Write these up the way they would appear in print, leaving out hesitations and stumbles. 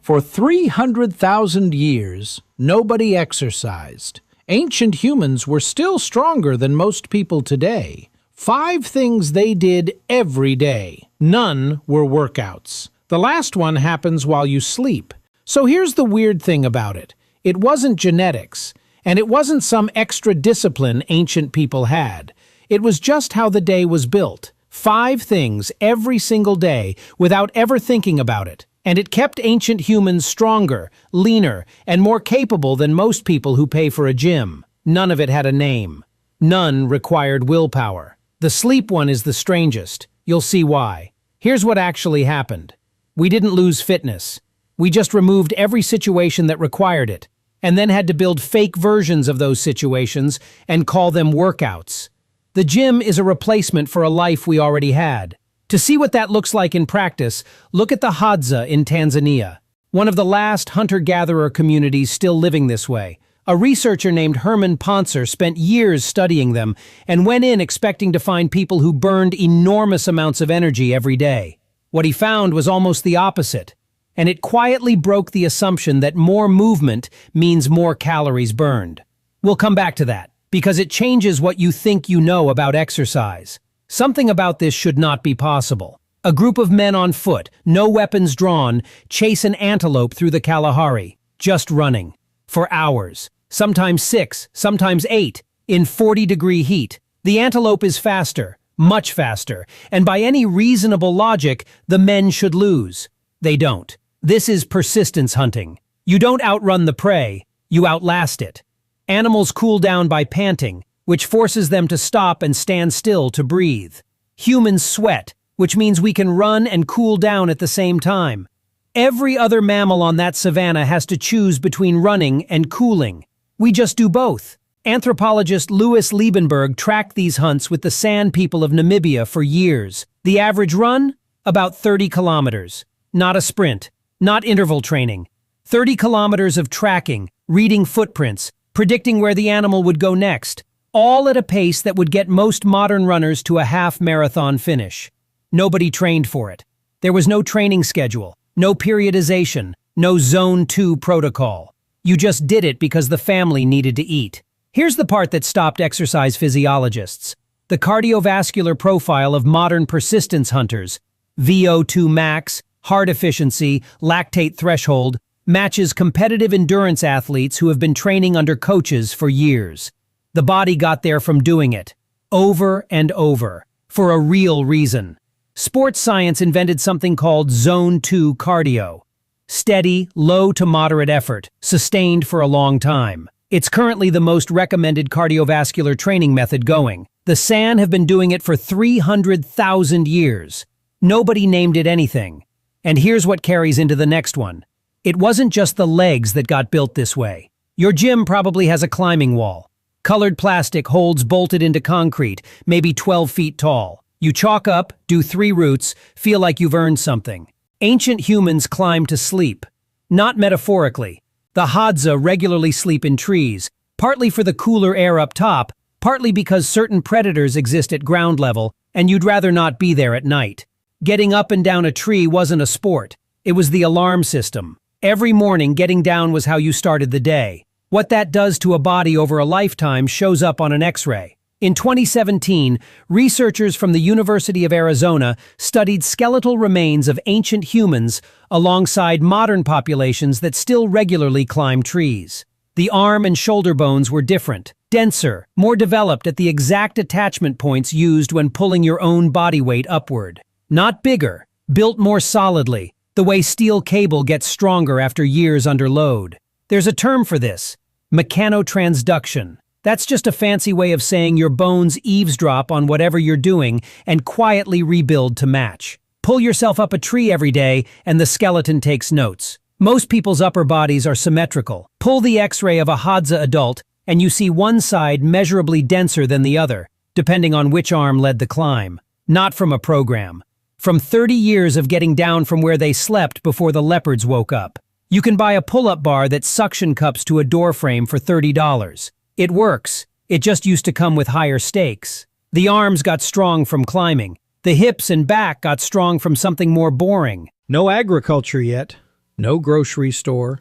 For 300,000 years, nobody exercised. Ancient humans were still stronger than most people today. 5 things they did every day. None were workouts. The last one happens while you sleep. So here's the weird thing about it. It wasn't genetics, and it wasn't some extra discipline ancient people had. It was just how the day was built. 5 things every single day without ever thinking about it. And it kept ancient humans stronger, leaner, and more capable than most people who pay for a gym. None of it had a name. None required willpower. The sleep one is the strangest. You'll see why. Here's what actually happened. We didn't lose fitness. We just removed every situation that required it, and then had to build fake versions of those situations and call them workouts. The gym is a replacement for a life we already had. To see what that looks like in practice, look at the Hadza in Tanzania, one of the last hunter-gatherer communities still living this way. A researcher named Herman Pontzer spent years studying them and went in expecting to find people who burned enormous amounts of energy every day. What he found was almost the opposite, and it quietly broke the assumption that more movement means more calories burned. We'll come back to that, because it changes what you think you know about exercise. Something about this should not be possible. A group of men on foot, no weapons drawn, chase an antelope through the Kalahari, just running. For hours. Sometimes 6, sometimes 8, in 40-degree heat. The antelope is faster, much faster, and by any reasonable logic, the men should lose. They don't. This is persistence hunting. You don't outrun the prey, you outlast it. Animals cool down by panting, which forces them to stop and stand still to breathe. Humans sweat, which means we can run and cool down at the same time. Every other mammal on that savanna has to choose between running and cooling. We just do both. Anthropologist Louis Liebenberg tracked these hunts with the San people of Namibia for years. The average run? About 30 kilometers. Not a sprint, not interval training. 30 kilometers of tracking, reading footprints, predicting where the animal would go next. All at a pace that would get most modern runners to a half-marathon finish. Nobody trained for it. There was no training schedule, no periodization, no Zone 2 protocol. You just did it because the family needed to eat. Here's the part that stopped exercise physiologists. The cardiovascular profile of modern persistence hunters, VO2 max, heart efficiency, lactate threshold, matches competitive endurance athletes who have been training under coaches for years. The body got there from doing it, over and over, for a real reason. Sports science invented something called Zone 2 cardio. Steady, low to moderate effort, sustained for a long time. It's currently the most recommended cardiovascular training method going. The San have been doing it for 300,000 years. Nobody named it anything. And here's what carries into the next one. It wasn't just the legs that got built this way. Your gym probably has a climbing wall. Colored plastic holds bolted into concrete, maybe 12 feet tall. You chalk up, do 3 routes, feel like you've earned something. Ancient humans climbed to sleep. Not metaphorically. The Hadza regularly sleep in trees, partly for the cooler air up top, partly because certain predators exist at ground level, and you'd rather not be there at night. Getting up and down a tree wasn't a sport. It was the alarm system. Every morning, getting down was how you started the day. What that does to a body over a lifetime shows up on an X-ray. In 2017, researchers from the University of Arizona studied skeletal remains of ancient humans alongside modern populations that still regularly climb trees. The arm and shoulder bones were different, denser, more developed at the exact attachment points used when pulling your own body weight upward. Not bigger, built more solidly, the way steel cable gets stronger after years under load. There's a term for this, mechanotransduction. That's just a fancy way of saying your bones eavesdrop on whatever you're doing and quietly rebuild to match. Pull yourself up a tree every day and the skeleton takes notes. Most people's upper bodies are symmetrical. Pull the X-ray of a Hadza adult and you see one side measurably denser than the other, depending on which arm led the climb. Not from a program. From 30 years of getting down from where they slept before the leopards woke up. You can buy a pull-up bar that suction cups to a door frame for $30. It works. It just used to come with higher stakes. The arms got strong from climbing. The hips and back got strong from something more boring. No agriculture yet. No grocery store.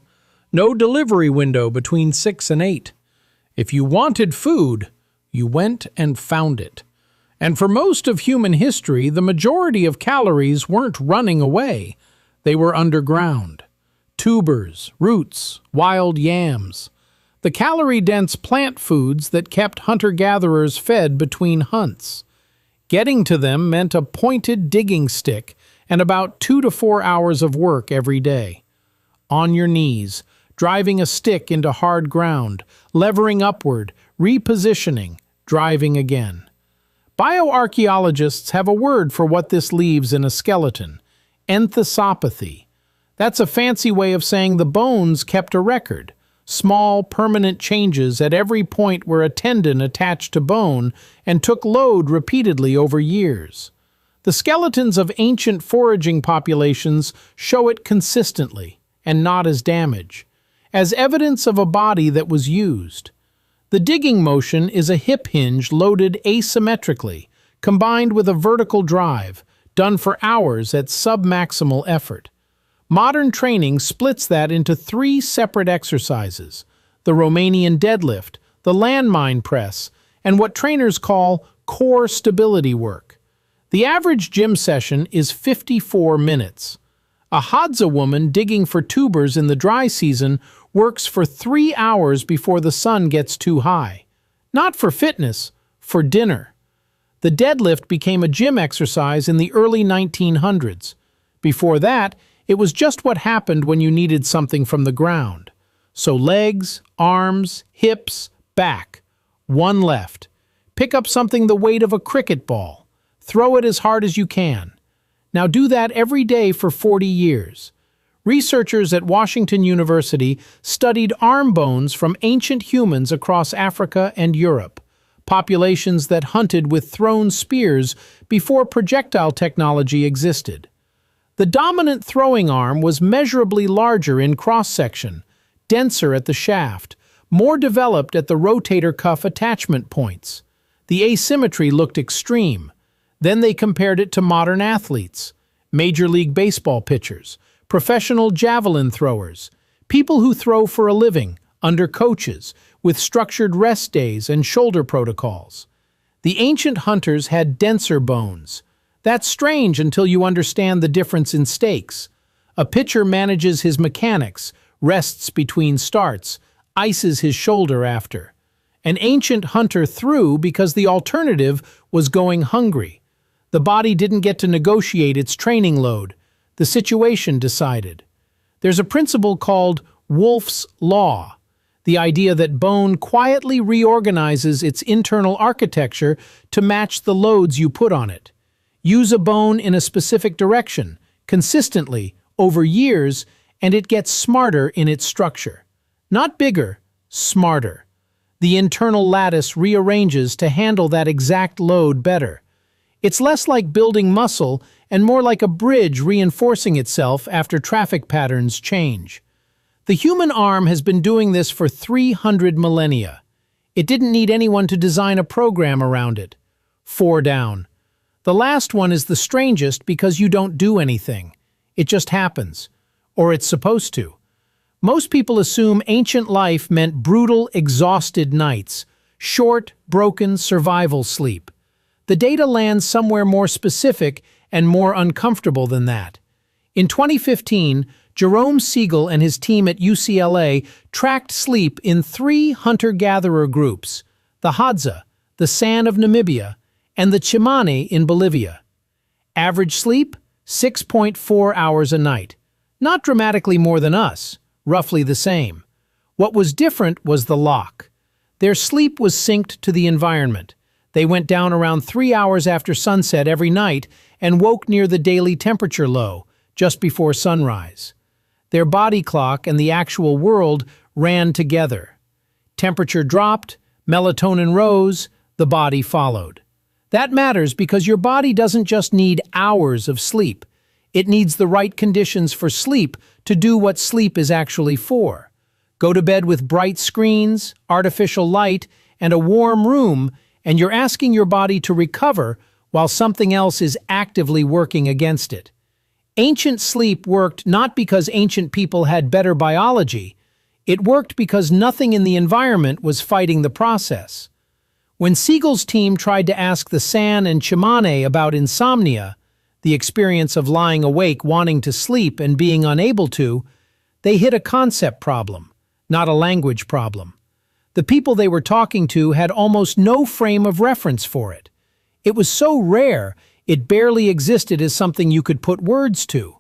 No delivery window between 6 and 8. If you wanted food, you went and found it. And for most of human history, the majority of calories weren't running away. They were underground. Tubers, roots, wild yams. The calorie-dense plant foods that kept hunter-gatherers fed between hunts. Getting to them meant a pointed digging stick and about 2 to 4 hours of work every day. On your knees, driving a stick into hard ground, levering upward, repositioning, driving again. Bioarchaeologists have a word for what this leaves in a skeleton: enthesopathy. That's a fancy way of saying the bones kept a record. Small, permanent changes at every point where a tendon attached to bone and took load repeatedly over years. The skeletons of ancient foraging populations show it consistently, and not as damage, as evidence of a body that was used. The digging motion is a hip hinge loaded asymmetrically, combined with a vertical drive, done for hours at submaximal effort. Modern training splits that into 3 separate exercises: the Romanian deadlift, the landmine press, and what trainers call core stability work. The average gym session is 54 minutes. A Hadza woman digging for tubers in the dry season works for 3 hours before the sun gets too high. Not for fitness, for dinner. The deadlift became a gym exercise in the early 1900s. Before that, it was just what happened when you needed something from the ground. So legs, arms, hips, back. One left. Pick up something the weight of a cricket ball. Throw it as hard as you can. Now do that every day for 40 years. Researchers at Washington University studied arm bones from ancient humans across Africa and Europe, populations that hunted with thrown spears before projectile technology existed. The dominant throwing arm was measurably larger in cross-section, denser at the shaft, more developed at the rotator cuff attachment points. The asymmetry looked extreme. Then they compared it to modern athletes, Major League Baseball pitchers, professional javelin throwers, people who throw for a living, under coaches, with structured rest days and shoulder protocols. The ancient hunters had denser bones. That's strange until you understand the difference in stakes. A pitcher manages his mechanics, rests between starts, ices his shoulder after. An ancient hunter threw because the alternative was going hungry. The body didn't get to negotiate its training load. The situation decided. There's a principle called Wolff's Law, the idea that bone quietly reorganizes its internal architecture to match the loads you put on it. Use a bone in a specific direction, consistently, over years, and it gets smarter in its structure. Not bigger, smarter. The internal lattice rearranges to handle that exact load better. It's less like building muscle and more like a bridge reinforcing itself after traffic patterns change. The human arm has been doing this for 300 millennia. It didn't need anyone to design a program around it. 4 down. The last one is the strangest because you don't do anything. It just happens. Or it's supposed to. Most people assume ancient life meant brutal, exhausted nights, short, broken survival sleep. The data lands somewhere more specific and more uncomfortable than that. In 2015, Jerome Siegel and his team at UCLA tracked sleep in 3 hunter-gatherer groups: the Hadza, the San of Namibia, and the Chimane in Bolivia. Average sleep? 6.4 hours a night. Not dramatically more than us, roughly the same. What was different was the lock. Their sleep was synced to the environment. They went down around 3 hours after sunset every night and woke near the daily temperature low, just before sunrise. Their body clock and the actual world ran together. Temperature dropped, melatonin rose, the body followed. That matters because your body doesn't just need hours of sleep. It needs the right conditions for sleep to do what sleep is actually for. Go to bed with bright screens, artificial light, and a warm room, and you're asking your body to recover while something else is actively working against it. Ancient sleep worked not because ancient people had better biology. It worked because nothing in the environment was fighting the process. When Siegel's team tried to ask the San and Chimane about insomnia, the experience of lying awake wanting to sleep and being unable to, they hit a concept problem, not a language problem. The people they were talking to had almost no frame of reference for it. It was so rare, it barely existed as something you could put words to.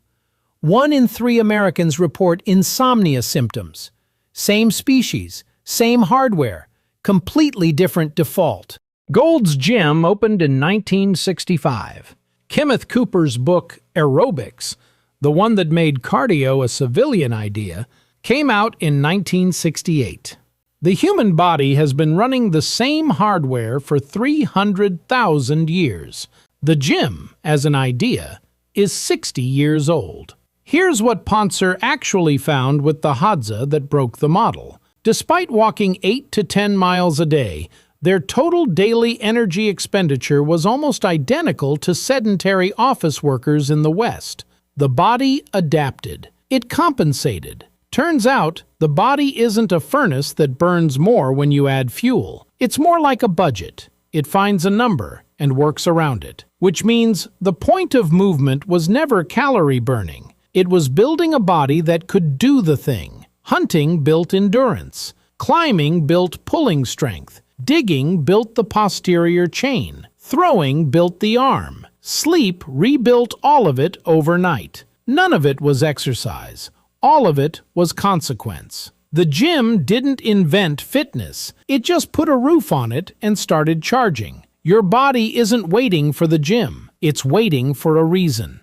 1 in 3 Americans report insomnia symptoms. Same species, same hardware, completely different default. Gold's Gym opened in 1965. Kenneth Cooper's book, Aerobics, the one that made cardio a civilian idea, came out in 1968. The human body has been running the same hardware for 300,000 years. The gym, as an idea, is 60 years old. Here's what Pontzer actually found with the Hadza that broke the model. Despite walking 8 to 10 miles a day, their total daily energy expenditure was almost identical to sedentary office workers in the West. The body adapted. It compensated. Turns out, the body isn't a furnace that burns more when you add fuel. It's more like a budget. It finds a number and works around it. Which means the point of movement was never calorie burning. It was building a body that could do the thing. Hunting built endurance. Climbing built pulling strength. Digging built the posterior chain. Throwing built the arm. Sleep rebuilt all of it overnight. None of it was exercise. All of it was consequence. The gym didn't invent fitness. It just put a roof on it and started charging. Your body isn't waiting for the gym. It's waiting for a reason.